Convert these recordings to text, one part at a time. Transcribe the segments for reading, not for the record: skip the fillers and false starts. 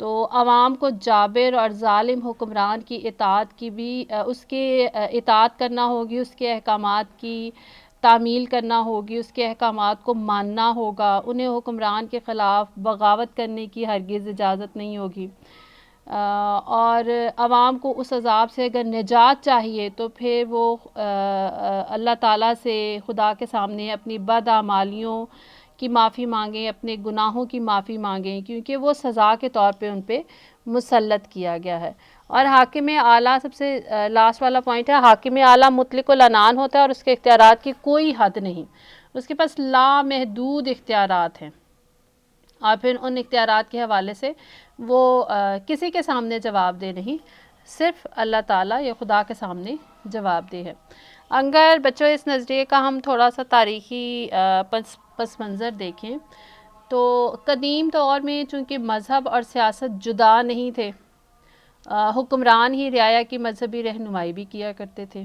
تو عوام کو جابر اور ظالم حکمران کی اطاعت کی بھی اس کے اطاعت کرنا ہوگی، اس کے احکامات کی تعمیل کرنا ہوگی، اس کے احکامات کو ماننا ہوگا، انہیں حکمران کے خلاف بغاوت کرنے کی ہرگز اجازت نہیں ہوگی، اور عوام کو اس عذاب سے اگر نجات چاہیے تو پھر وہ اللہ تعالیٰ سے، خدا کے سامنے اپنی بدعمالیوں کی معافی مانگیں، اپنے گناہوں کی معافی مانگیں، کیونکہ وہ سزا کے طور پہ ان پہ مسلط کیا گیا ہے۔ اور حاکم اعلیٰ، سب سے لاسٹ والا پوائنٹ ہے، حاکم اعلیٰ مطلق العنان ہوتا ہے اور اس کے اختیارات کی کوئی حد نہیں، اس کے پاس لامحدود اختیارات ہیں، اور پھر ان اختیارات کے حوالے سے وہ کسی کے سامنے جواب دہ نہیں، صرف اللہ تعالیٰ یا خدا کے سامنے جواب دہ ہے۔ اگر بچوں اس نظریے کا ہم تھوڑا سا تاریخی پس منظر دیکھیں تو قدیم دور میں چونکہ مذہب اور سیاست جدا نہیں تھے، حکمران ہی رعایا کی مذہبی رہنمائی بھی کیا کرتے تھے۔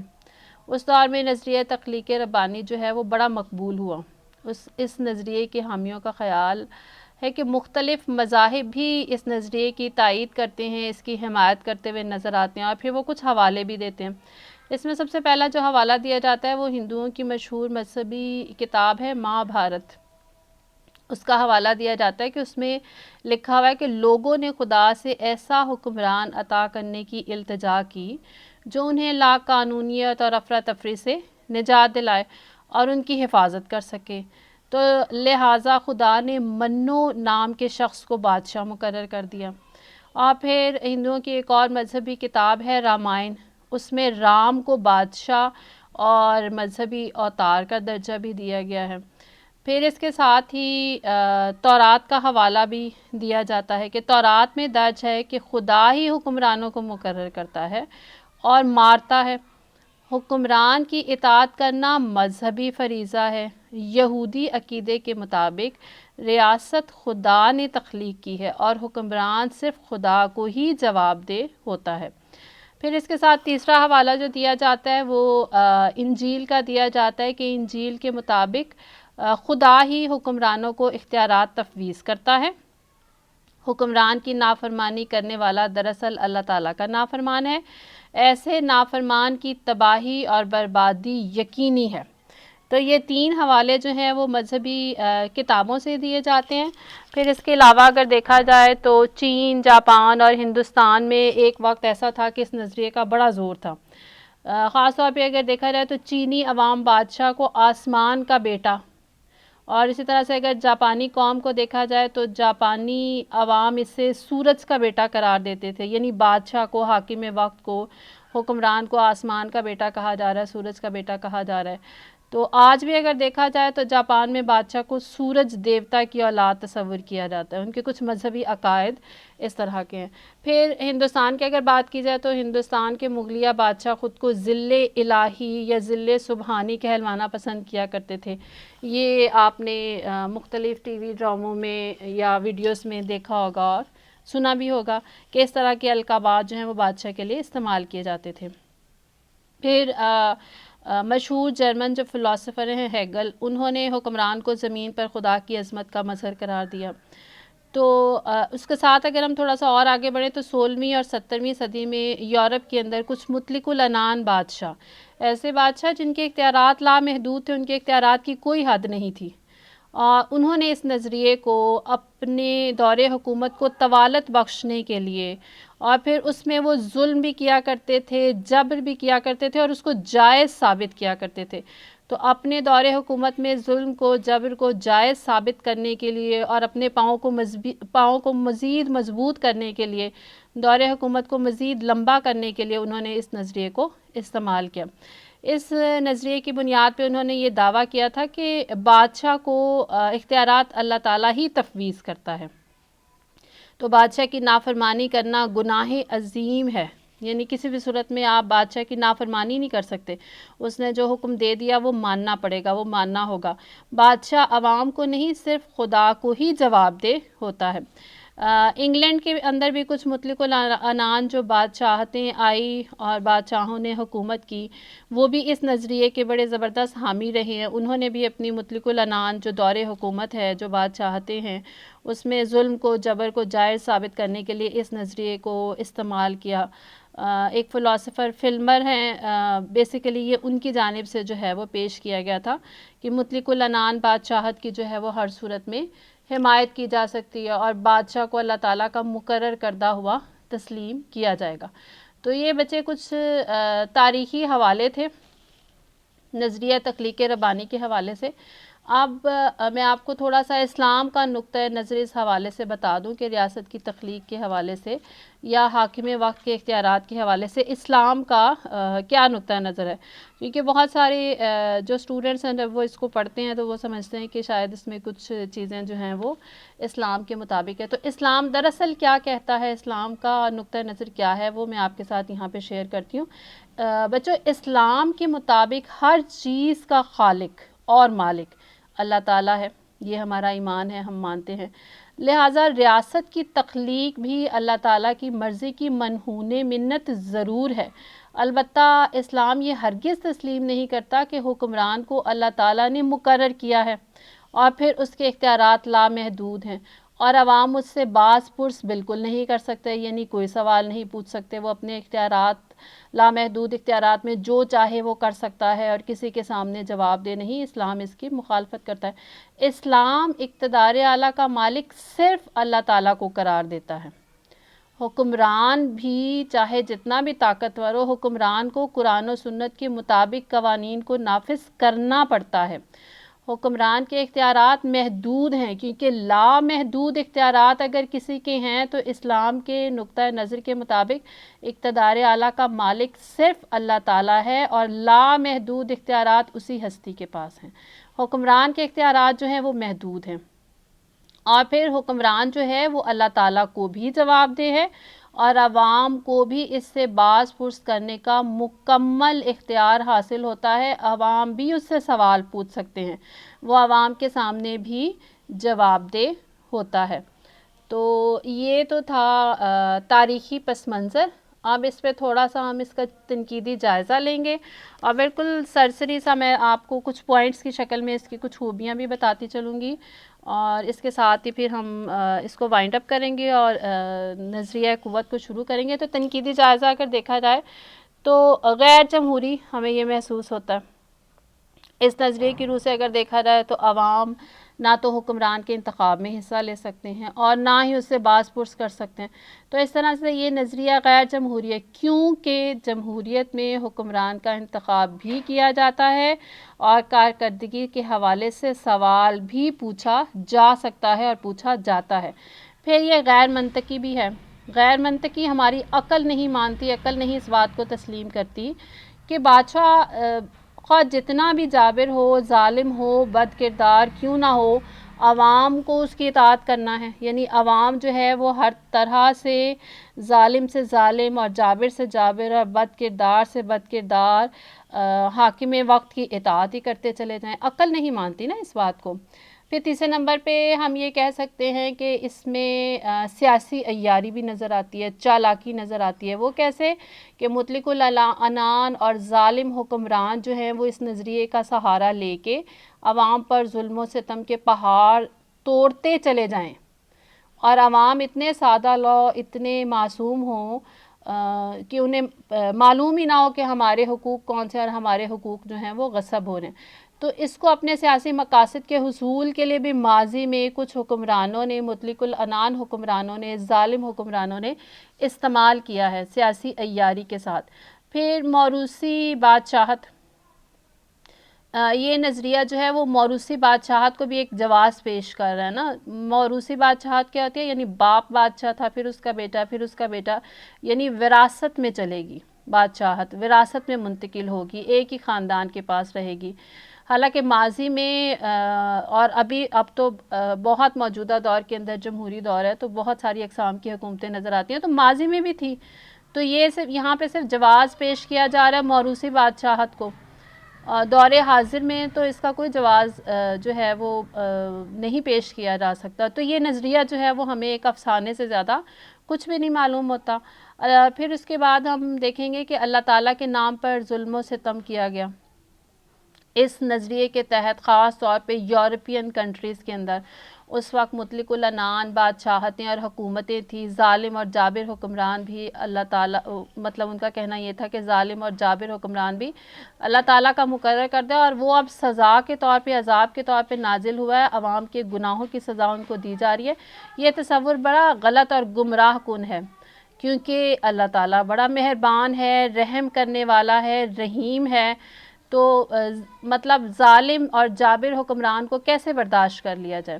اس دور میں نظریہ تخلیق ربانی جو ہے وہ بڑا مقبول ہوا۔ اس نظریے کے حامیوں کا خیال ہے کہ مختلف مذاہب بھی اس نظریے کی تائید کرتے ہیں، اس کی حمایت کرتے ہوئے نظر آتے ہیں، اور پھر وہ کچھ حوالے بھی دیتے ہیں۔ اس میں سب سے پہلا جو حوالہ دیا جاتا ہے وہ ہندوؤں کی مشہور مذہبی کتاب ہے مہا بھارت۔ اس کا حوالہ دیا جاتا ہے کہ اس میں لکھا ہوا ہے کہ لوگوں نے خدا سے ایسا حکمران عطا کرنے کی التجا کی جو انہیں لا قانونیت اور افراتفری سے نجات دلائے اور ان کی حفاظت کر سکے، تو لہٰذا خدا نے منو نام کے شخص کو بادشاہ مقرر کر دیا۔ اور پھر ہندوؤں کی ایک اور مذہبی کتاب ہے رامائن، اس میں رام کو بادشاہ اور مذہبی اوتار کا درجہ بھی دیا گیا ہے۔ پھر اس کے ساتھ ہی تورات کا حوالہ بھی دیا جاتا ہے کہ تورات میں درج ہے کہ خدا ہی حکمرانوں کو مقرر کرتا ہے اور مارتا ہے۔ حکمران کی اطاعت کرنا مذہبی فریضہ ہے۔ یہودی عقیدے کے مطابق ریاست خدا نے تخلیق کی ہے اور حکمران صرف خدا کو ہی جواب دہ ہوتا ہے۔ پھر اس کے ساتھ تیسرا حوالہ جو دیا جاتا ہے وہ انجیل کا دیا جاتا ہے کہ انجیل کے مطابق خدا ہی حکمرانوں کو اختیارات تفویض کرتا ہے۔ حکمران کی نافرمانی کرنے والا دراصل اللہ تعالیٰ کا نافرمان ہے، ایسے نافرمان کی تباہی اور بربادی یقینی ہے۔ تو یہ تین حوالے جو ہیں وہ مذہبی کتابوں سے دیے جاتے ہیں۔ پھر اس کے علاوہ اگر دیکھا جائے تو چین، جاپان اور ہندوستان میں ایک وقت ایسا تھا کہ اس نظریے کا بڑا زور تھا۔ خاص طور پہ اگر دیکھا جائے تو چینی عوام بادشاہ کو آسمان کا بیٹا، اور اسی طرح سے اگر جاپانی قوم کو دیکھا جائے تو جاپانی عوام اسے سورج کا بیٹا قرار دیتے تھے، یعنی بادشاہ کو، حاکم وقت کو، حکمران کو آسمان کا بیٹا کہا جا رہا ہے، سورج کا بیٹا کہا جا رہا ہے۔ تو آج بھی اگر دیکھا جائے تو جاپان میں بادشاہ کو سورج دیوتا کی اولاد تصور کیا جاتا ہے، ان کے کچھ مذہبی عقائد اس طرح کے ہیں۔ پھر ہندوستان کی اگر بات کی جائے تو ہندوستان کے مغلیہ بادشاہ خود کو ذل الہی یا ذل سبحانی کہلوانا پسند کیا کرتے تھے۔ یہ آپ نے مختلف ٹی وی ڈراموں میں یا ویڈیوز میں دیکھا ہوگا اور سنا بھی ہوگا کہ اس طرح کے القابات جو ہیں وہ بادشاہ کے لیے استعمال کیے جاتے تھے۔ پھر مشہور جرمن جو فلاسفر ہیں ہیگل، انہوں نے حکمران کو زمین پر خدا کی عظمت کا مظہر قرار دیا۔ تو اس کے ساتھ اگر ہم تھوڑا سا اور آگے بڑھیں تو 16ویں اور 17ویں صدی میں یورپ کے اندر کچھ مطلق العنان بادشاہ، ایسے بادشاہ جن کے اختیارات لامحدود تھے، ان کے اختیارات کی کوئی حد نہیں تھی، انہوں نے اس نظریے کو اپنے دور حکومت کو طوالت بخشنے کے لیے، اور پھر اس میں وہ ظلم بھی کیا کرتے تھے، جبر بھی کیا کرتے تھے اور اس کو جائز ثابت کیا کرتے تھے، تو اپنے دور حکومت میں ظلم کو، جبر کو جائز ثابت کرنے کے لیے اور اپنے پاؤں کو مزید مضبوط کرنے کے لیے، دور حکومت کو مزید لمبا کرنے کے لیے انہوں نے اس نظریے کو استعمال کیا۔ اس نظریے کی بنیاد پہ انہوں نے یہ دعویٰ کیا تھا کہ بادشاہ کو اختیارات اللہ تعالیٰ ہی تفویض کرتا ہے، تو بادشاہ کی نافرمانی کرنا گناہ عظیم ہے، یعنی کسی بھی صورت میں آپ بادشاہ کی نافرمانی نہیں کر سکتے، اس نے جو حکم دے دیا وہ ماننا پڑے گا، وہ ماننا ہوگا۔ بادشاہ عوام کو نہیں، صرف خدا کو ہی جواب دہ ہوتا ہے۔ انگلینڈ کے اندر بھی کچھ مطلق العنان جو بادشاہتیں آئی اور بادشاہوں نے حکومت کی، وہ بھی اس نظریے کے بڑے زبردست حامی رہے ہیں. انہوں نے بھی اپنی مطلق العنان جو دور حکومت ہے، جو بادشاہتیں ہیں، اس میں ظلم کو، جبر کو جائز ثابت کرنے کے لیے اس نظریے کو استعمال کیا. ایک فلاسفر فلمر ہیں، بیسیکلی یہ ان کی جانب سے جو ہے وہ پیش کیا گیا تھا کہ مطلق العنان بادشاہت کی جو ہے وہ ہر صورت میں حمایت کی جا سکتی ہے اور بادشاہ کو اللہ تعالیٰ کا مقرر کردہ ہوا تسلیم کیا جائے گا. تو یہ بچے کچھ تاریخی حوالے تھے نظریہ تخلیق ربانی کے حوالے سے. اب میں آپ کو تھوڑا سا اسلام کا نقطہ نظر اس حوالے سے بتا دوں کہ ریاست کی تخلیق کے حوالے سے یا حاکم وقت کے اختیارات کے حوالے سے اسلام کا کیا نقطہ نظر ہے. کیونکہ بہت سارے جو اسٹوڈنٹس ہیں جب وہ اس کو پڑھتے ہیں تو وہ سمجھتے ہیں کہ شاید اس میں کچھ چیزیں جو ہیں وہ اسلام کے مطابق ہے. تو اسلام دراصل کیا کہتا ہے، اسلام کا نقطہ نظر کیا ہے، وہ میں آپ کے ساتھ یہاں پہ شیئر کرتی ہوں. بچوں، اسلام کے مطابق ہر چیز کا خالق اور مالک اللہ تعالیٰ ہے، یہ ہمارا ایمان ہے، ہم مانتے ہیں. لہٰذا ریاست کی تخلیق بھی اللہ تعالیٰ کی مرضی کی منحوس منت ضرور ہے. البتہ اسلام یہ ہرگز تسلیم نہیں کرتا کہ حکمران کو اللہ تعالیٰ نے مقرر کیا ہے اور پھر اس کے اختیارات لامحدود ہیں اور عوام اس سے باز پرس بالکل نہیں کر سکتے، یعنی کوئی سوال نہیں پوچھ سکتے. وہ اپنے اختیارات، لامحدود اختیارات میں جو چاہے وہ کر سکتا ہے اور کسی کے سامنے جواب دہ نہیں. اسلام اس کی مخالفت کرتا ہے. اسلام اقتدار اعلیٰ کا مالک صرف اللہ تعالیٰ کو قرار دیتا ہے. حکمران بھی چاہے جتنا بھی طاقتور ہو، حکمران کو قرآن و سنت کے مطابق قوانین کو نافذ کرنا پڑتا ہے. حکمران کے اختیارات محدود ہیں، کیونکہ لامحدود اختیارات اگر کسی کے ہیں تو اسلام کے نقطہ نظر کے مطابق اقتدار اعلیٰ کا مالک صرف اللہ تعالیٰ ہے اور لامحدود اختیارات اسی ہستی کے پاس ہیں. حکمران کے اختیارات جو ہیں وہ محدود ہیں اور پھر حکمران جو ہے وہ اللہ تعالیٰ کو بھی جواب دہ ہے اور عوام کو بھی اس سے باز پرس کرنے کا مکمل اختیار حاصل ہوتا ہے. عوام بھی اس سے سوال پوچھ سکتے ہیں، وہ عوام کے سامنے بھی جواب دہ ہوتا ہے. تو یہ تو تھا تاریخی پس منظر. اب اس پہ تھوڑا سا ہم اس کا تنقیدی جائزہ لیں گے اور بالکل سرسری سا میں آپ کو کچھ پوائنٹس کی شکل میں اس کی کچھ خوبیاں بھی بتاتی چلوں گی اور اس کے ساتھ ہی پھر ہم اس کو وائنڈ اپ کریں گے اور نظریہ قوت کو شروع کریں گے. تو تنقیدی جائزہ اگر دیکھا جائے تو غیر جمہوری ہمیں یہ محسوس ہوتا ہے. اس نظریے کی روح سے اگر دیکھا جائے تو عوام نہ تو حکمران کے انتخاب میں حصہ لے سکتے ہیں اور نہ ہی اس سے باز پرس کر سکتے ہیں. تو اس طرح سے یہ نظریہ غیر جمہوری ہے، کیونکہ جمہوریت میں حکمران کا انتخاب بھی کیا جاتا ہے اور کارکردگی کے حوالے سے سوال بھی پوچھا جا سکتا ہے اور پوچھا جاتا ہے. پھر یہ غیر منطقی بھی ہے. غیر منطقی ہماری عقل نہیں مانتی، عقل نہیں اس بات کو تسلیم کرتی کہ بادشاہ خواہ جتنا بھی جابر ہو، ظالم ہو، بد کردار کیوں نہ ہو، عوام کو اس کی اطاعت کرنا ہے. یعنی عوام جو ہے وہ ہر طرح سے ظالم سے ظالم اور جابر سے جابر اور بد کردار سے بد کردار حاکم وقت کی اطاعت ہی کرتے چلے جائیں. عقل نہیں مانتی نا اس بات کو. پھر تیسرے نمبر پہ ہم یہ کہہ سکتے ہیں کہ اس میں سیاسی عیاری بھی نظر آتی ہے، چالاکی نظر آتی ہے. وہ کیسے کہ مطلق العنان اور ظالم حکمران جو ہیں وہ اس نظریے کا سہارا لے کے عوام پر ظلم و ستم کے پہاڑ توڑتے چلے جائیں اور عوام اتنے سادہ لو، اتنے معصوم ہوں کہ انہیں معلوم ہی نہ ہو کہ ہمارے حقوق کون سے اور ہمارے حقوق جو ہیں وہ غصب ہو رہے ہیں. تو اس کو اپنے سیاسی مقاصد کے حصول کے لیے بھی ماضی میں کچھ حکمرانوں نے، مطلق العنان حکمرانوں نے، ظالم حکمرانوں نے استعمال کیا ہے سیاسی عیاری کے ساتھ. پھر موروثی بادشاہت، یہ نظریہ جو ہے وہ موروثی بادشاہت کو بھی ایک جواز پیش کر رہا ہے نا. موروثی بادشاہت کیا ہوتی ہے؟ یعنی باپ بادشاہ تھا، پھر اس کا بیٹا، پھر اس کا بیٹا، یعنی وراثت میں چلے گی بادشاہت، وراثت میں منتقل ہوگی، ایک ہی خاندان کے پاس رہے گی. حالانکہ ماضی میں اور اب تو بہت موجودہ دور کے اندر جمہوری دور ہے تو بہت ساری اقسام کی حکومتیں نظر آتی ہیں، تو ماضی میں بھی تھی. تو یہ صرف یہاں پہ صرف جواز پیش کیا جا رہا ہے موروثی بادشاہت کو. دور حاضر میں تو اس کا کوئی جواز جو ہے وہ نہیں پیش کیا جا سکتا. تو یہ نظریہ جو ہے وہ ہمیں ایک افسانے سے زیادہ کچھ بھی نہیں معلوم ہوتا. پھر اس کے بعد ہم دیکھیں گے کہ اللہ تعالیٰ کے نام پر ظلم و ستم کیا گیا. اس نظریے کے تحت خاص طور پہ یورپین کنٹریز کے اندر اس وقت مطلق العنان بادشاہتیں اور حکومتیں تھیں. ظالم اور جابر حکمران بھی اللہ تعالیٰ مطلب ان کا کہنا یہ تھا کہ ظالم اور جابر حکمران بھی اللہ تعالیٰ کا مقرر کردہ اور وہ اب سزا کے طور پہ عذاب کے طور پہ نازل ہوا ہے. عوام کے گناہوں کی سزا ان کو دی جا رہی ہے. یہ تصور بڑا غلط اور گمراہ کن ہے کیونکہ اللہ تعالیٰ بڑا مہربان ہے, رحم کرنے والا ہے, رحیم ہے. تو مطلب ظالم اور جابر حکمران کو کیسے برداشت کر لیا جائے.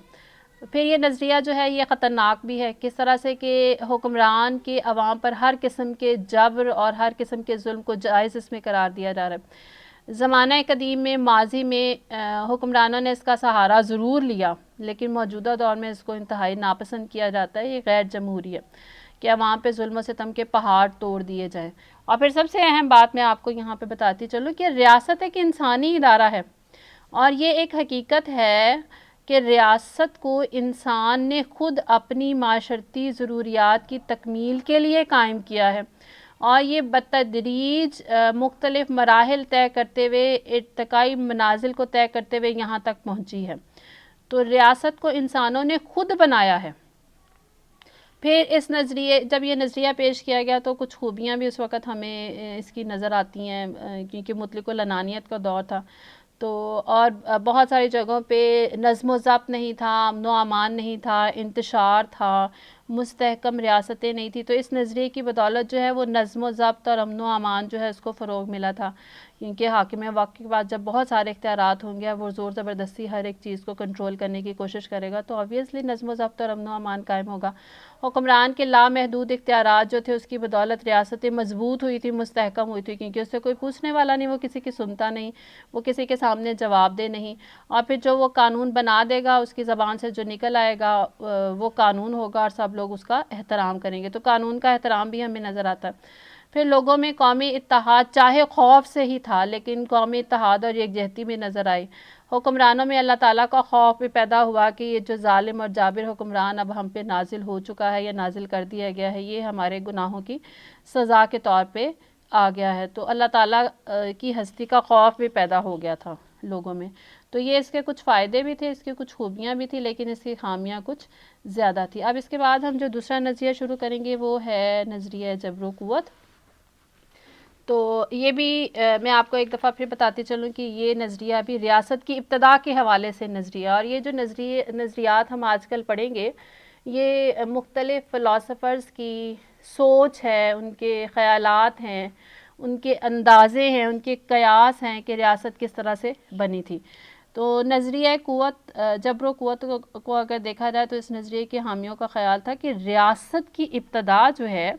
پھر یہ نظریہ جو ہے یہ خطرناک بھی ہے کس طرح سے کہ حکمران کے عوام پر ہر قسم کے جبر اور ہر قسم کے ظلم کو جائز اس میں قرار دیا جا رہا ہے. زمانہ قدیم میں ماضی میں حکمرانوں نے اس کا سہارا ضرور لیا لیکن موجودہ دور میں اس کو انتہائی ناپسند کیا جاتا ہے. یہ غیر جمہوری ہے کہ عوام پہ ظلم و ستم کے پہاڑ توڑ دیے جائیں. اور پھر سب سے اہم بات میں آپ کو یہاں پہ بتاتی چلوں کہ ریاست ایک انسانی ادارہ ہے اور یہ ایک حقیقت ہے کہ ریاست کو انسان نے خود اپنی معاشرتی ضروریات کی تکمیل کے لیے قائم کیا ہے اور یہ بتدریج مختلف مراحل طے کرتے ہوئے ارتقائی منازل کو طے کرتے ہوئے یہاں تک پہنچی ہے. تو ریاست کو انسانوں نے خود بنایا ہے. پھر اس نظریے جب یہ نظریہ پیش کیا گیا تو کچھ خوبیاں بھی اس وقت ہمیں اس کی نظر آتی ہیں کیونکہ مطلق العنانیت کا دور تھا تو اور بہت ساری جگہوں پہ نظم و ضبط نہیں تھا, امن و امان نہیں تھا, انتشار تھا, مستحکم ریاستیں نہیں تھی. تو اس نظریے کی بدولت جو ہے وہ نظم و ضبط اور امن و امان جو ہے اس کو فروغ ملا تھا کیونکہ حاکم وقت کے بعد جب بہت سارے اختیارات ہوں گے وہ زور زبردستی ہر ایک چیز کو کنٹرول کرنے کی کوشش کرے گا تو آبویسلی نظم و ضبط اور امن و امان قائم ہوگا. حکمران کے لامحدود اختیارات جو تھے اس کی بدولت ریاستیں مضبوط ہوئی تھی, مستحکم ہوئی تھی کیونکہ اس سے کوئی پوچھنے والا نہیں, وہ کسی کی سنتا نہیں, وہ کسی کے سامنے جواب دہ نہیں. اور پھر جو وہ قانون بنا دے گا اس کی زبان سے جو نکل آئے گا وہ قانون ہوگا اور سب لوگ اس کا احترام کریں گے. تو قانون کا احترام بھی ہمیں نظر آتا ہے. پھر لوگوں میں قومی اتحاد چاہے خوف سے ہی تھا لیکن قومی اتحاد اور یکجہتی بھی نظر آئی. حکمرانوں میں اللہ تعالیٰ کا خوف بھی پیدا ہوا کہ یہ جو ظالم اور جابر حکمران اب ہم پہ نازل ہو چکا ہے یا نازل کر دیا گیا ہے یہ ہمارے گناہوں کی سزا کے طور پہ آ گیا ہے. تو اللہ تعالیٰ کی ہستی کا خوف بھی پیدا ہو گیا تھا لوگوں میں. تو یہ اس کے کچھ فائدے بھی تھے, اس کی کچھ خوبیاں بھی تھیں لیکن اس کی خامیاں کچھ زیادہ تھی. اب اس کے بعد ہم جو دوسرا نظریہ شروع کریں گے وہ ہے نظریہ جبر و قوت. تو یہ بھی میں آپ کو ایک دفعہ پھر بتاتی چلوں کہ یہ نظریہ بھی ریاست کی ابتدا کے حوالے سے نظریہ اور یہ جو نظریات ہم آج کل پڑھیں گے یہ مختلف فلاسفرز کی سوچ ہے, ان کے خیالات ہیں, ان کے اندازے ہیں, ان کے قیاس ہیں کہ ریاست کس طرح سے بنی تھی. تو نظریہ قوت جبر و قوت کو اگر دیکھا جائے تو اس نظریے کے حامیوں کا خیال تھا کہ ریاست کی ابتدا جو ہے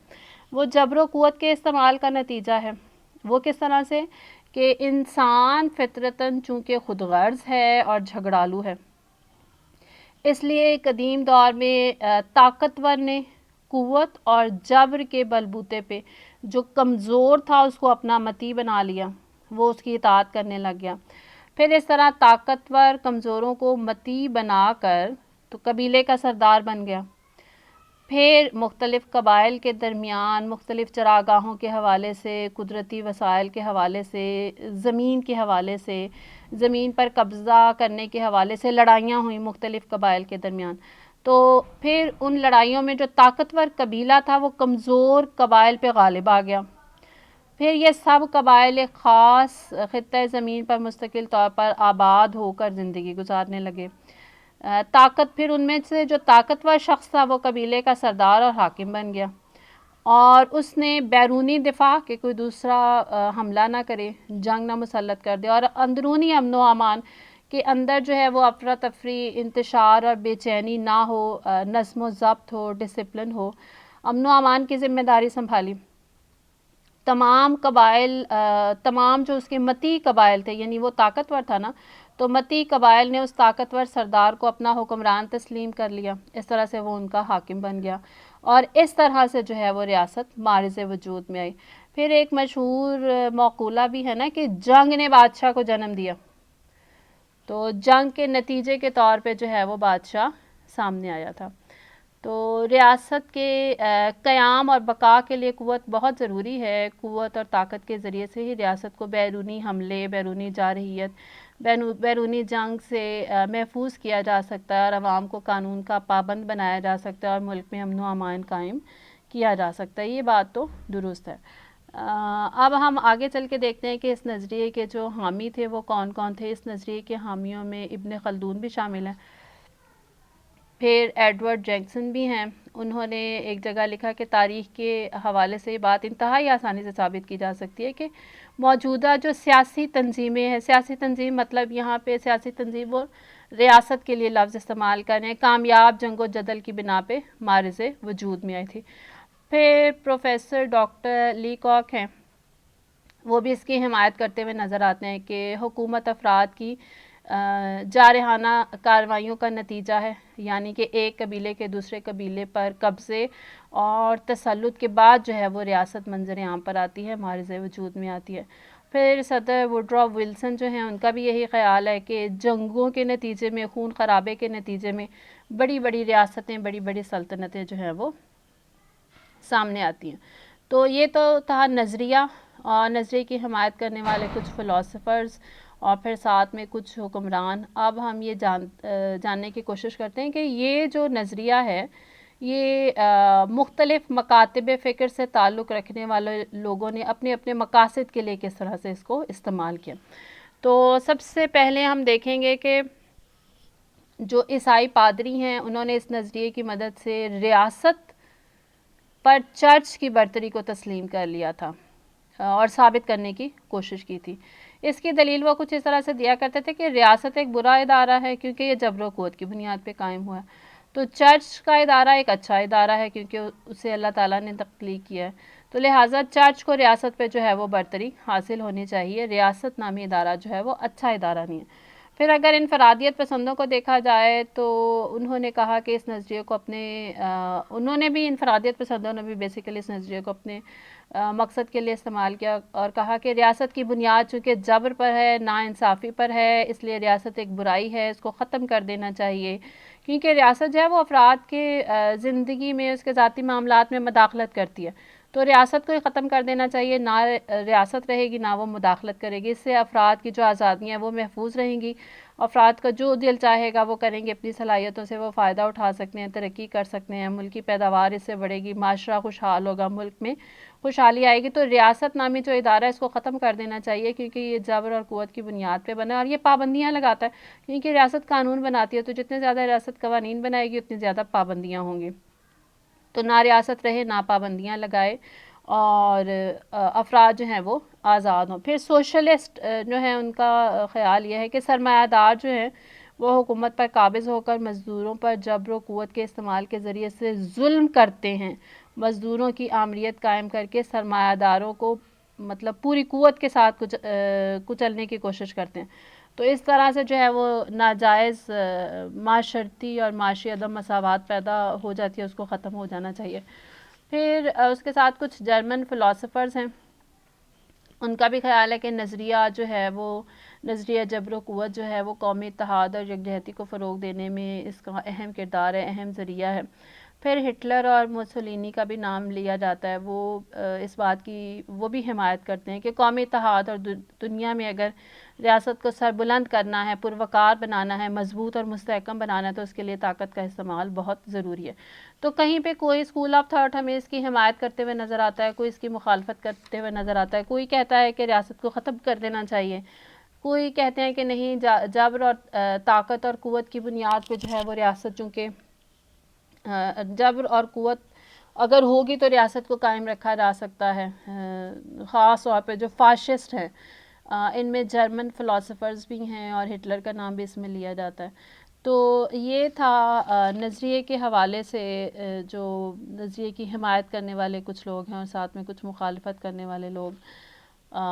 وہ جبر و قوت کے استعمال کا نتیجہ ہے. وہ کس طرح سے کہ انسان فطرتاً چونکہ خود غرض ہے اور جھگڑالو ہے اس لیے قدیم دور میں طاقتور نے قوت اور جبر کے بلبوتے پہ جو کمزور تھا اس کو اپنا متی بنا لیا, وہ اس کی اطاعت کرنے لگ گیا. پھر اس طرح طاقتور کمزوروں کو متی بنا کر تو قبیلے کا سردار بن گیا. پھر مختلف قبائل کے درمیان مختلف چراگاہوں کے حوالے سے, قدرتی وسائل کے حوالے سے, زمین کے حوالے سے, زمین پر قبضہ کرنے کے حوالے سے لڑائیاں ہوئیں مختلف قبائل کے درمیان. تو پھر ان لڑائیوں میں جو طاقتور قبیلہ تھا وہ کمزور قبائل پہ غالب آ گیا. پھر یہ سب قبائل ایک خاص خطۂ زمین پر مستقل طور پر آباد ہو کر زندگی گزارنے لگے. پھر ان میں سے جو طاقتور شخص تھا وہ قبیلے کا سردار اور حاکم بن گیا اور اس نے بیرونی دفاع کہ کوئی دوسرا حملہ نہ کرے, جنگ نہ مسلط کر دے, اور اندرونی امن و امان کے اندر جو ہے وہ افراتفری, انتشار اور بے چینی نہ ہو, نظم و ضبط ہو, ڈسپلن ہو, امن و امان کی ذمہ داری سنبھالی. تمام قبائل تمام جو اس کے متی قبائل تھے یعنی وہ طاقتور تھا نا تو متی قبائل نے اس طاقتور سردار کو اپنا حکمران تسلیم کر لیا. اس طرح سے وہ ان کا حاکم بن گیا اور اس طرح سے جو ہے وہ ریاست معرض وجود میں آئی. پھر ایک مشہور مقولہ بھی ہے نا کہ جنگ نے بادشاہ کو جنم دیا، تو جنگ کے نتیجے کے طور پہ جو ہے وہ بادشاہ سامنے آیا تھا۔ تو ریاست کے قیام اور بقا کے لیے قوت بہت ضروری ہے۔ قوت اور طاقت کے ذریعے سے ہی ریاست کو بیرونی حملے، بیرونی جارحیت، بیرونی جنگ سے محفوظ کیا جا سکتا ہے، اور عوام کو قانون کا پابند بنایا جا سکتا ہے، اور ملک میں امن و امان قائم کیا جا سکتا ہے۔ یہ بات تو درست ہے۔ اب ہم آگے چل کے دیکھتے ہیں کہ اس نظریے کے جو حامی تھے وہ کون کون تھے۔ اس نظریے کے حامیوں میں ابن خلدون بھی شامل ہیں، پھر ایڈورڈ جیکسن بھی ہیں۔ انہوں نے ایک جگہ لکھا کہ تاریخ کے حوالے سے یہ بات انتہائی آسانی سے ثابت کی جا سکتی ہے کہ موجودہ جو سیاسی تنظیمیں ہیں، سیاسی تنظیم مطلب یہاں پہ سیاسی تنظیم وہ ریاست کے لیے لفظ استعمال کریں، کامیاب جنگ و جدل کی بنا پہ معرض وجود میں آئی تھی۔ پھر پروفیسر ڈاکٹر لی کاک ہیں، وہ بھی اس کی حمایت کرتے ہوئے نظر آتے ہیں کہ حکومت افراد کی جارحانہ کارروائیوں کا نتیجہ ہے، یعنی کہ ایک قبیلے کے دوسرے قبیلے پر قبضے اور تسلط کے بعد جو ہے وہ ریاست منظر عام پر آتی ہے، معرض وجود میں آتی ہے۔ پھر صدر ووڈرو ولسن جو ہیں، ان کا بھی یہی خیال ہے کہ جنگوں کے نتیجے میں، خون خرابے کے نتیجے میں بڑی بڑی ریاستیں، بڑی بڑی سلطنتیں جو ہیں وہ سامنے آتی ہیں۔ تو یہ تو تھا نظریہ، اور نظریے کی حمایت کرنے والے کچھ فلاسفرز اور پھر ساتھ میں کچھ حکمران۔ اب ہم یہ جاننے کی کوشش کرتے ہیں کہ یہ جو نظریہ ہے یہ مختلف مکاتب فکر سے تعلق رکھنے والے لوگوں نے اپنے اپنے مقاصد کے لیے کس طرح سے اس کو استعمال کیا۔ تو سب سے پہلے ہم دیکھیں گے کہ جو عیسائی پادری ہیں انہوں نے اس نظریے کی مدد سے ریاست پر چرچ کی برتری کو تسلیم کر لیا تھا اور ثابت کرنے کی کوشش کی تھی۔ اس کی دلیل وہ کچھ اس طرح سے دیا کرتے تھے کہ ریاست ایک برا ادارہ ہے کیونکہ یہ جبر و قوت کی بنیاد پہ قائم ہوا ہے، تو چرچ کا ادارہ ایک اچھا ادارہ ہے کیونکہ اسے اللہ تعالیٰ نے تخلیق کیا ہے، تو لہٰذا چرچ کو ریاست پہ جو ہے وہ برتری حاصل ہونی چاہیے۔ ریاست نامی ادارہ جو ہے وہ اچھا ادارہ نہیں ہے۔ پھر اگر انفرادیت پسندوں کو دیکھا جائے تو انہوں نے کہا کہ اس نظریے کو انہوں نے بھی انفرادیت پسندوں نے بھی بیسیکلی اس نظریے کو اپنے مقصد کے لیے استعمال کیا، اور کہا کہ ریاست کی بنیاد چونکہ جبر پر ہے، ناانصافی پر ہے، اس لیے ریاست ایک برائی ہے، اس کو ختم کر دینا چاہیے، کیونکہ ریاست جو ہے وہ افراد کے زندگی میں، اس کے ذاتی معاملات میں مداخلت کرتی ہے، تو ریاست کو ہی ختم کر دینا چاہیے، نہ ریاست رہے گی نہ وہ مداخلت کرے گی، اس سے افراد کی جو آزادیاں ہیں وہ محفوظ رہیں گی، افراد کا جو دل چاہے گا وہ کریں گے، اپنی صلاحیتوں سے وہ فائدہ اٹھا سکتے ہیں، ترقی کر سکتے ہیں، ملک کی پیداوار اس سے بڑھے گی، معاشرہ خوشحال ہوگا، ملک میں خوشحالی آئے گی۔ تو ریاست نامی جو ادارہ ہے اس کو ختم کر دینا چاہیے کیونکہ یہ جبر اور قوت کی بنیاد پہ بنا ہے، اور یہ پابندیاں لگاتا ہے کیونکہ ریاست قانون بناتی ہے، تو جتنے زیادہ ریاست قوانین بنائے گی اتنی زیادہ پابندیاں ہوں گی، تو نہ ریاست رہے نہ پابندیاں لگائے اور افراد جو ہیں وہ آزاد ہوں۔ پھر سوشلسٹ جو ہیں ان کا خیال یہ ہے کہ سرمایہ دار جو ہیں وہ حکومت پر قابض ہو کر مزدوروں پر جبر و قوت کے استعمال کے ذریعے سے ظلم کرتے ہیں، مزدوروں کی آمریت قائم کر کے سرمایہ داروں کو مطلب پوری قوت کے ساتھ کچلنے کی کوشش کرتے ہیں، تو اس طرح سے جو ہے وہ ناجائز معاشرتی اور معاشی عدم مساوات پیدا ہو جاتی ہے، اس کو ختم ہو جانا چاہیے۔ پھر اس کے ساتھ کچھ جرمن فلاسفرز ہیں، ان کا بھی خیال ہے کہ نظریہ جو ہے وہ نظریہ جبر و قوت جو ہے وہ قومی اتحاد اور یکجہتی کو فروغ دینے میں اس کا اہم کردار ہے، اہم ذریعہ ہے۔ پھر ہٹلر اور موسولینی کا بھی نام لیا جاتا ہے، وہ اس بات کی وہ بھی حمایت کرتے ہیں کہ قومی اتحاد اور دنیا میں اگر ریاست کو سربلند کرنا ہے، پروقار بنانا ہے، مضبوط اور مستحکم بنانا ہے، تو اس کے لیے طاقت کا استعمال بہت ضروری ہے۔ تو کہیں پہ کوئی اسکول آف تھاٹ ہمیں اس کی حمایت کرتے ہوئے نظر آتا ہے، کوئی اس کی مخالفت کرتے ہوئے نظر آتا ہے، کوئی کہتا ہے کہ ریاست کو ختم کر دینا چاہیے، کوئی کہتے ہیں کہ نہیں، جبر اور طاقت اور قوت کی بنیاد پہ جو ہے وہ ریاست، چونکہ جبر اور قوت اگر ہوگی تو ریاست کو قائم رکھا جا سکتا ہے۔ خاص طور پہ جو فاشسٹ ہیں ان میں جرمن فلاسفرز بھی ہیں اور ہٹلر کا نام بھی اس میں لیا جاتا ہے۔ تو یہ تھا نظریے کے حوالے سے جو نظریے کی حمایت کرنے والے کچھ لوگ ہیں اور ساتھ میں کچھ مخالفت کرنے والے لوگ،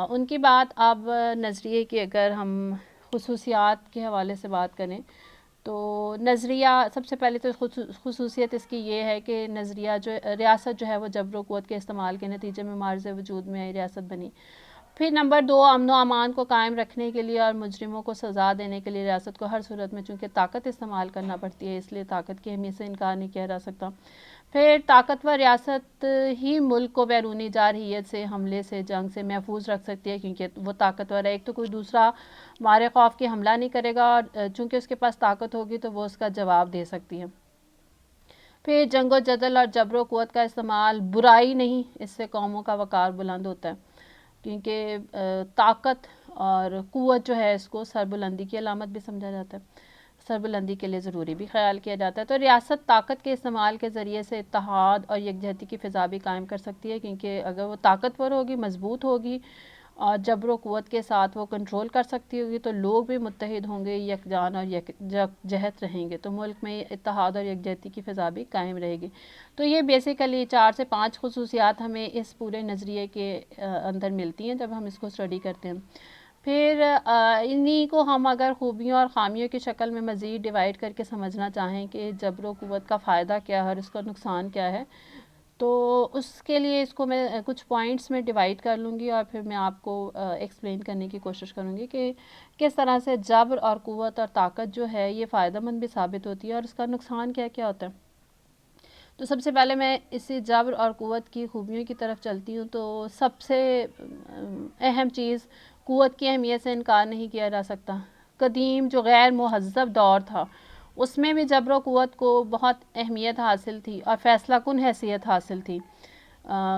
ان کی بات۔ اب نظریے کی اگر ہم خصوصیات کے حوالے سے بات کریں تو نظریہ سب سے پہلے تو خصوصیت اس کی یہ ہے کہ نظریہ جو ریاست جو ہے وہ جبر و قوت کے استعمال کے نتیجے میں معرض وجود میں ریاست بنی. پھر نمبر 2، امن و امان کو قائم رکھنے کے لیے اور مجرموں کو سزا دینے کے لیے ریاست کو ہر صورت میں چونکہ طاقت استعمال کرنا پڑتی ہے، اس لیے طاقت کی اہمیت سے انکار نہیں کیا جا سکتا. پھر طاقتور ریاست ہی ملک کو بیرونی جارحیت سے، حملے سے، جنگ سے محفوظ رکھ سکتی ہے، کیونکہ وہ طاقتور ہے. ایک تو کوئی دوسرا مارے خوف کی حملہ نہیں کرے گا، اور چونکہ اس کے پاس طاقت ہوگی تو وہ اس کا جواب دے سکتی ہے. پھر جنگ و جدل اور جبر و قوت کا استعمال برائی نہیں، اس سے قوموں کا وقار بلند ہوتا ہے، کیونکہ طاقت اور قوت جو ہے اس کو سربلندی کی علامت بھی سمجھا جاتا ہے، سربلندی کے لیے ضروری بھی خیال کیا جاتا ہے. تو ریاست طاقت کے استعمال کے ذریعے سے اتحاد اور یکجہتی کی فضا بھی قائم کر سکتی ہے، کیونکہ اگر وہ طاقتور ہوگی، مضبوط ہوگی اور جبر و قوت کے ساتھ وہ کنٹرول کر سکتی ہوگی، تو لوگ بھی متحد ہوں گے، یکجان اور یکجہت رہیں گے، تو ملک میں اتحاد اور یکجہتی کی فضا بھی قائم رہے گی. تو یہ بیسیکلی 4 سے 5 خصوصیات ہمیں اس پورے نظریے کے اندر ملتی ہیں جب ہم اس کو اسٹڈی کرتے ہیں. پھر انہی کو ہم اگر خوبیوں اور خامیوں کی شکل میں مزید ڈیوائڈ کر کے سمجھنا چاہیں کہ جبر و قوت کا فائدہ کیا ہے اور اس کا نقصان کیا ہے، تو اس کے لیے اس کو میں کچھ پوائنٹس میں ڈیوائڈ کر لوں گی، اور پھر میں آپ کو ایکسپلین کرنے کی کوشش کروں گی کہ کس طرح سے جبر اور قوت اور طاقت جو ہے یہ فائدہ مند بھی ثابت ہوتی ہے اور اس کا نقصان کیا کیا ہوتا ہے. تو سب سے پہلے میں اسی جبر اور قوت کی خوبیوں کی طرف چلتی ہوں. تو سب سے اہم چیز، قوت کی اہمیت سے انکار نہیں کیا جا سکتا. قدیم جو غیر مہذب دور تھا اس میں بھی جبر و قوت کو بہت اہمیت حاصل تھی اور فیصلہ کن حیثیت حاصل تھی،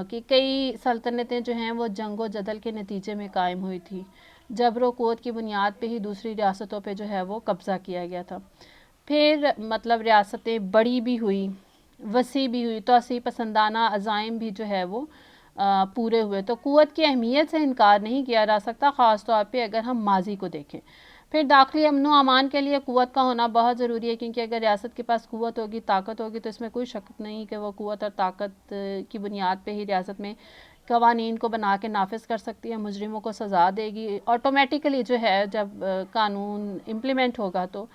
کہ کئی سلطنتیں جو ہیں وہ جنگ و جدل کے نتیجے میں قائم ہوئی تھی. جبر و قوت کی بنیاد پہ ہی دوسری ریاستوں پہ جو ہے وہ قبضہ کیا گیا تھا. پھر مطلب ریاستیں بڑی بھی ہوئی، وسیع بھی ہوئی، توسیع پسندانہ عزائم بھی جو ہے وہ پورے ہوئے. تو قوت کی اہمیت سے انکار نہیں کیا جا سکتا، خاص طور پہ اگر ہم ماضی کو دیکھیں. پھر داخلی امن و امان کے لیے قوت کا ہونا بہت ضروری ہے، کیونکہ اگر ریاست کے پاس قوت ہوگی، طاقت ہوگی، تو اس میں کوئی شک نہیں کہ وہ قوت اور طاقت کی بنیاد پہ ہی ریاست میں قوانین کو بنا کے نافذ کر سکتی ہے، مجرموں کو سزا دے گی. آٹومیٹیکلی جو ہے جب قانون امپلیمنٹ ہوگا تو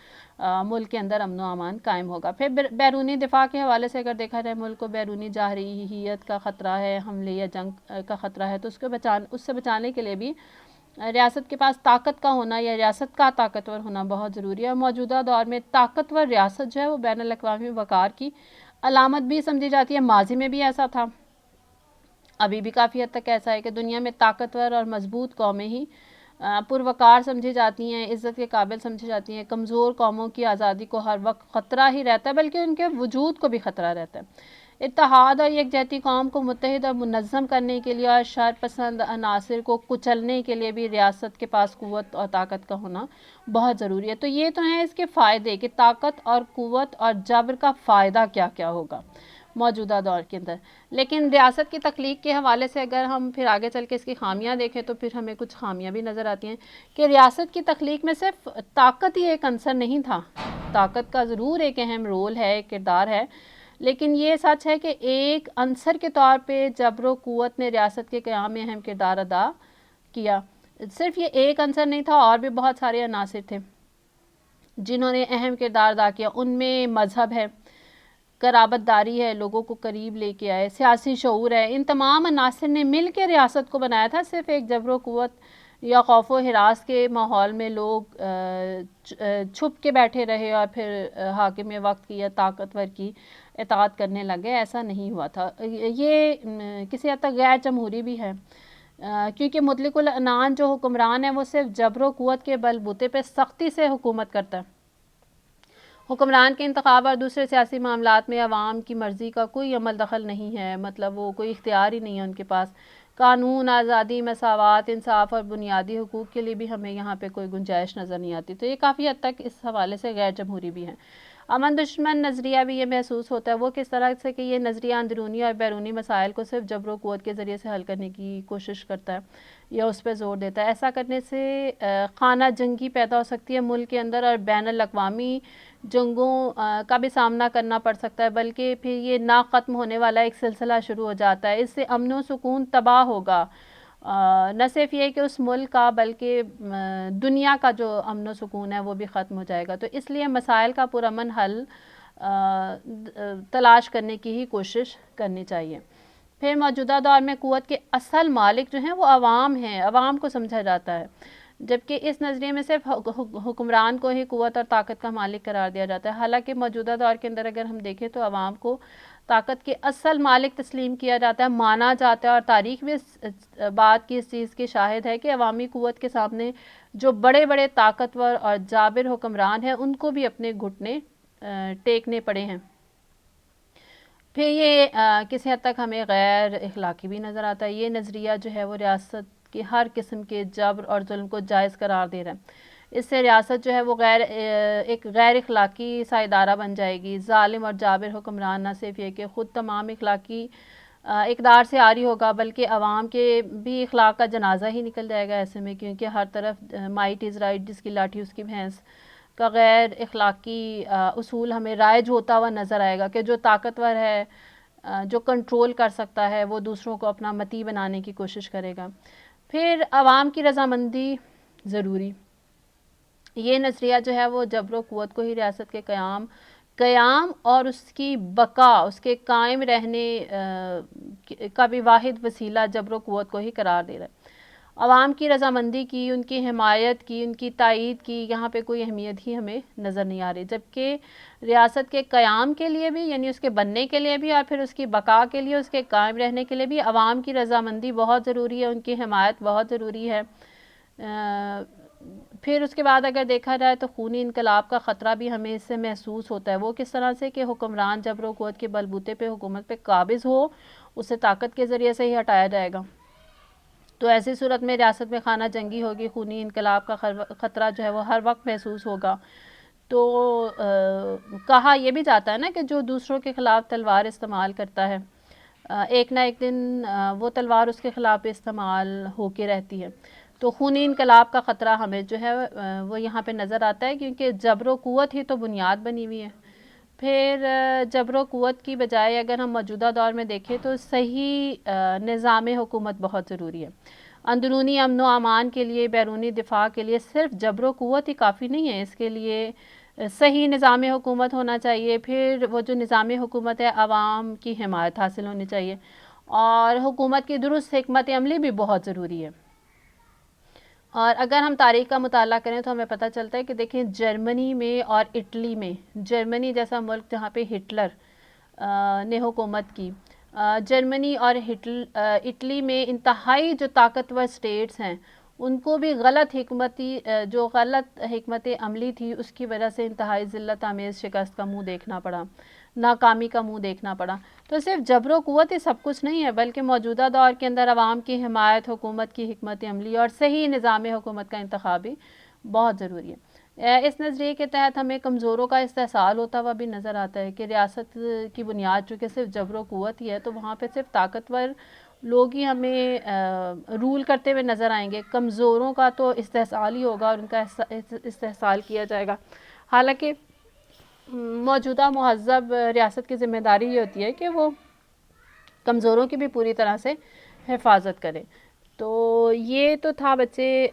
ملک کے اندر امن و امان قائم ہوگا. پھر بیرونی دفاع کے حوالے سے اگر دیکھا جائے، ملک کو بیرونی جارحیت کا خطرہ ہے، حملے یا جنگ کا خطرہ ہے، تو اس سے بچانے کے لیے بھی ریاست کے پاس طاقت کا ہونا یا ریاست کا طاقتور ہونا بہت ضروری ہے. اور موجودہ دور میں طاقتور ریاست جو ہے وہ بین الاقوامی وقار کی علامت بھی سمجھی جاتی ہے. ماضی میں بھی ایسا تھا، ابھی بھی کافی حد تک ایسا ہے کہ دنیا میں طاقتور اور مضبوط قومیں ہی پروقار سمجھی جاتی ہیں، عزت کے قابل سمجھی جاتی ہیں. کمزور قوموں کی آزادی کو ہر وقت خطرہ ہی رہتا ہے، بلکہ ان کے وجود کو بھی خطرہ رہتا ہے. اتحاد اور یکجہتی قوم کو متحد اور منظم کرنے کے لیے اور شر پسند عناصر کو کچلنے کے لیے بھی ریاست کے پاس قوت اور طاقت کا ہونا بہت ضروری ہے. تو یہ تو ہیں اس کے فائدے کہ طاقت اور قوت اور جبر کا فائدہ کیا کیا ہوگا موجودہ دور کے اندر. لیکن ریاست کی تخلیق کے حوالے سے اگر ہم پھر آگے چل کے اس کی خامیاں دیکھیں تو پھر ہمیں کچھ خامیاں بھی نظر آتی ہیں کہ ریاست کی تخلیق میں صرف طاقت ہی ایک عنصر نہیں تھا. طاقت کا ضرور ایک اہم رول ہے، ایک کردار ہے، لیکن یہ سچ ہے کہ ایک عنصر کے طور پہ جبر و قوت نے ریاست کے قیام میں اہم کردار ادا کیا. صرف یہ ایک عنصر نہیں تھا، اور بھی بہت سارے عناصر تھے جنہوں نے اہم کردار ادا کیا. ان میں مذہب ہے، قرابت داری ہے، لوگوں کو قریب لے کے آئے، سیاسی شعور ہے. ان تمام عناصر نے مل کے ریاست کو بنایا تھا. صرف ایک جبر و قوت یا خوف و ہراس کے ماحول میں لوگ چھپ کے بیٹھے رہے اور پھر حاکم وقت کی یا طاقتور کی اطاعت کرنے لگے، ایسا نہیں ہوا تھا. یہ کسی حد تک غیر جمہوری بھی ہے، کیونکہ مطلق العنان جو حکمران ہے وہ صرف جبر و قوت کے بل بوتے پہ سختی سے حکومت کرتا ہے. حکمران کے انتخاب اور دوسرے سیاسی معاملات میں عوام کی مرضی کا کوئی عمل دخل نہیں ہے، مطلب وہ کوئی اختیار ہی نہیں ہے ان کے پاس. قانون، آزادی، مساوات، انصاف اور بنیادی حقوق کے لیے بھی ہمیں یہاں پہ کوئی گنجائش نظر نہیں آتی. تو یہ کافی حد تک اس حوالے سے غیر جمہوری بھی ہے. امن دشمن نظریہ بھی یہ محسوس ہوتا ہے. وہ کس طرح سے کہ یہ نظریہ اندرونی اور بیرونی مسائل کو صرف جبر و قوت کے ذریعے سے حل کرنے کی کوشش کرتا ہے یا اس پہ زور دیتا ہے. ایسا کرنے سے خانہ جنگی پیدا ہو سکتی ہے ملک کے اندر، اور بین الاقوامی جنگوں کا بھی سامنا کرنا پڑ سکتا ہے، بلکہ پھر یہ نہ ختم ہونے والا ایک سلسلہ شروع ہو جاتا ہے. اس سے امن و سکون تباہ ہوگا نہ صرف یہ کہ اس ملک کا بلکہ دنیا کا جو امن و سکون ہے وہ بھی ختم ہو جائے گا. تو اس لیے مسائل کا پرامن حل تلاش کرنے کی ہی کوشش کرنی چاہیے. پھر موجودہ دور میں قوت کے اصل مالک جو ہیں وہ عوام ہیں، عوام کو سمجھا جاتا ہے، جبکہ اس نظریے میں صرف حکمران کو ہی قوت اور طاقت کا مالک قرار دیا جاتا ہے. حالانکہ موجودہ دور کے اندر اگر ہم دیکھیں تو عوام کو طاقت کے اصل مالک تسلیم کیا جاتا ہے، مانا جاتا ہے، اور تاریخ بھی اس بات کی، اس چیز کی شاہد ہے کہ عوامی قوت کے سامنے جو بڑے بڑے طاقتور اور جابر حکمران ہیں ان کو بھی اپنے گھٹنے ٹیکنے پڑے ہیں. پھر یہ کسی حد تک ہمیں غیر اخلاقی بھی نظر آتا ہے. یہ نظریہ جو ہے وہ ریاست کے ہر قسم کے جبر اور ظلم کو جائز قرار دے رہا ہے. اس سے ریاست جو ہے وہ ایک غیر اخلاقی سا ادارہ بن جائے گی. ظالم اور جابر حکمران نہ صرف یہ کہ خود تمام اخلاقی اقدار سے عاری ہوگا بلکہ عوام کے بھی اخلاق کا جنازہ ہی نکل جائے گا ایسے میں، کیونکہ ہر طرف مائٹ از رائٹ، جس کی لاٹھی اس کی بھینس کا غیر اخلاقی اصول ہمیں رائج ہوتا ہوا نظر آئے گا کہ جو طاقتور ہے، جو کنٹرول کر سکتا ہے، وہ دوسروں کو اپنا متی بنانے کی کوشش کرے گا. پھر عوام کی رضامندی ضروری. یہ نظریہ جو ہے وہ جبر و قوت کو ہی ریاست کے قیام اور اس کی بقا، اس کے قائم رہنے کا بھی واحد وسیلہ جبر و قوت کو ہی قرار دے رہا ہے. عوام کی رضامندی کی، ان کی حمایت کی، ان کی تائید کی یہاں پہ کوئی اہمیت ہی ہمیں نظر نہیں آ رہی، جبکہ ریاست کے قیام کے لیے بھی، یعنی اس کے بننے کے لیے بھی اور پھر اس کی بقا کے لیے، اس کے قائم رہنے کے لیے بھی عوام کی رضامندی بہت ضروری ہے، ان کی حمایت بہت ضروری ہے. پھر اس کے بعد اگر دیکھا جائے تو خونی انقلاب کا خطرہ بھی ہمیں اس سے محسوس ہوتا ہے. وہ کس طرح سے کہ حکمران جبر و قوت کے بلبوتے پہ حکومت پہ قابض ہو، اسے طاقت کے ذریعے سے ہی ہٹایا جائے گا. تو ایسی صورت میں ریاست میں خانہ جنگی ہوگی، خونی انقلاب کا خطرہ جو ہے وہ ہر وقت محسوس ہوگا. تو کہا یہ بھی جاتا ہے نا کہ جو دوسروں کے خلاف تلوار استعمال کرتا ہے ایک نہ ایک دن وہ تلوار اس کے خلاف استعمال ہو کے رہتی ہے. تو خونی انقلاب کا خطرہ ہمیں جو ہے وہ یہاں پہ نظر آتا ہے، کیونکہ جبر و قوت ہی تو بنیاد بنی ہوئی ہے. پھر جبر و قوت کی بجائے اگر ہم موجودہ دور میں دیکھیں تو صحیح نظام حکومت بہت ضروری ہے. اندرونی امن و امان کے لیے، بیرونی دفاع کے لیے صرف جبر و قوت ہی کافی نہیں ہے، اس کے لیے صحیح نظام حکومت ہونا چاہیے. پھر وہ جو نظام حکومت ہے عوام کی حمایت حاصل ہونی چاہیے، اور حکومت کی درست حکمت عملی بھی بہت ضروری ہے. اور اگر ہم تاریخ کا مطالعہ کریں تو ہمیں پتہ چلتا ہے کہ دیکھیں جرمنی میں اور اٹلی میں، جرمنی جیسا ملک جہاں پہ ہٹلر نے حکومت کی، جرمنی اور اٹلی میں انتہائی جو طاقتور سٹیٹس ہیں ان کو بھی غلط حکمت عملی تھی، اس کی وجہ سے انتہائی ذلت آمیز شکست کا منہ دیکھنا پڑا، ناکامی کا منہ دیکھنا پڑا. تو صرف جبر و قوت ہی سب کچھ نہیں ہے، بلکہ موجودہ دور کے اندر عوام کی حمایت، حکومت کی حکمت عملی اور صحیح نظام حکومت کا انتخاب بھی بہت ضروری ہے. اس نظریے کے تحت ہمیں کمزوروں کا استحصال ہوتا ہوا بھی نظر آتا ہے کہ ریاست کی بنیاد چونکہ صرف جبر و قوت ہی ہے، تو وہاں پہ صرف طاقتور لوگ ہی ہمیں رول کرتے ہوئے نظر آئیں گے. کمزوروں کا تو استحصال ہی ہوگا اور ان کا استحصال کیا جائے گا. حالانکہ موجودہ مہذب ریاست کی ذمہ داری یہ ہوتی ہے کہ وہ کمزوروں کی بھی پوری طرح سے حفاظت کرے. تو یہ تو تھا بچے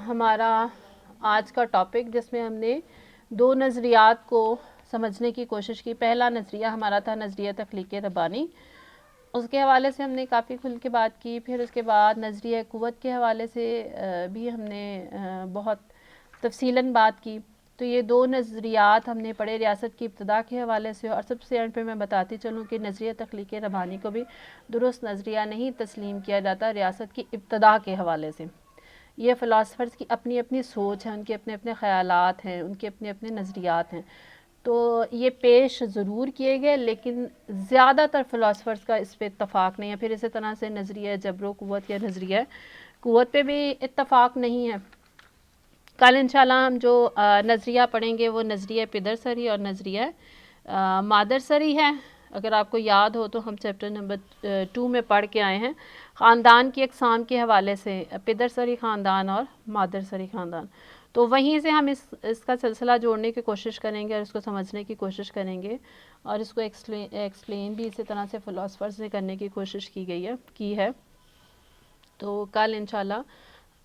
ہمارا آج کا ٹاپک، جس میں ہم نے دو نظریات کو سمجھنے کی کوشش کی. پہلا نظریہ ہمارا تھا نظریہ تخلیق ربانی، اس کے حوالے سے ہم نے کافی کھل کے بات کی. پھر اس کے بعد نظریہ قوت کے حوالے سے بھی ہم نے بہت تفصیلاً بات کی. تو یہ دو نظریات ہم نے پڑھے ریاست کی ابتدا کے حوالے سے، اور سب سے اینڈ پہ میں بتاتی چلوں کہ نظریہ تخلیق ربانی کو بھی درست نظریہ نہیں تسلیم کیا جاتا ریاست کی ابتدا کے حوالے سے. یہ فلاسفرز کی اپنی اپنی سوچ ہے، ان کے اپنے اپنے خیالات ہیں، ان کے اپنے اپنے نظریات ہیں. تو یہ پیش ضرور کیے گئے، لیکن زیادہ تر فلاسفرز کا اس پہ اتفاق نہیں ہے. پھر اسی طرح سے نظریہ جبر و قوت یا نظریہ قوت پہ بھی اتفاق نہیں ہے. کل انشاءاللہ ہم جو نظریہ پڑھیں گے وہ نظریہ پدر سری اور نظریہ مادر سری ہے. اگر آپ کو یاد ہو تو ہم چیپٹر نمبر 2 میں پڑھ کے آئے ہیں خاندان کی اقسام کے حوالے سے، پدر سری خاندان اور مادر سری خاندان. تو وہیں سے ہم اس کا سلسلہ جوڑنے کی کوشش کریں گے اور اس کو سمجھنے کی کوشش کریں گے، اور اس کو ایکسپلین بھی اسی طرح سے فلاسفرز نے کرنے کی کوشش کی ہے. تو کل انشاءاللہ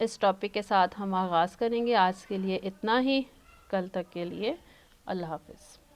اس ٹاپک کے ساتھ ہم آغاز کریں گے. آج کے لیے اتنا ہی. کل تک کے لیے اللہ حافظ.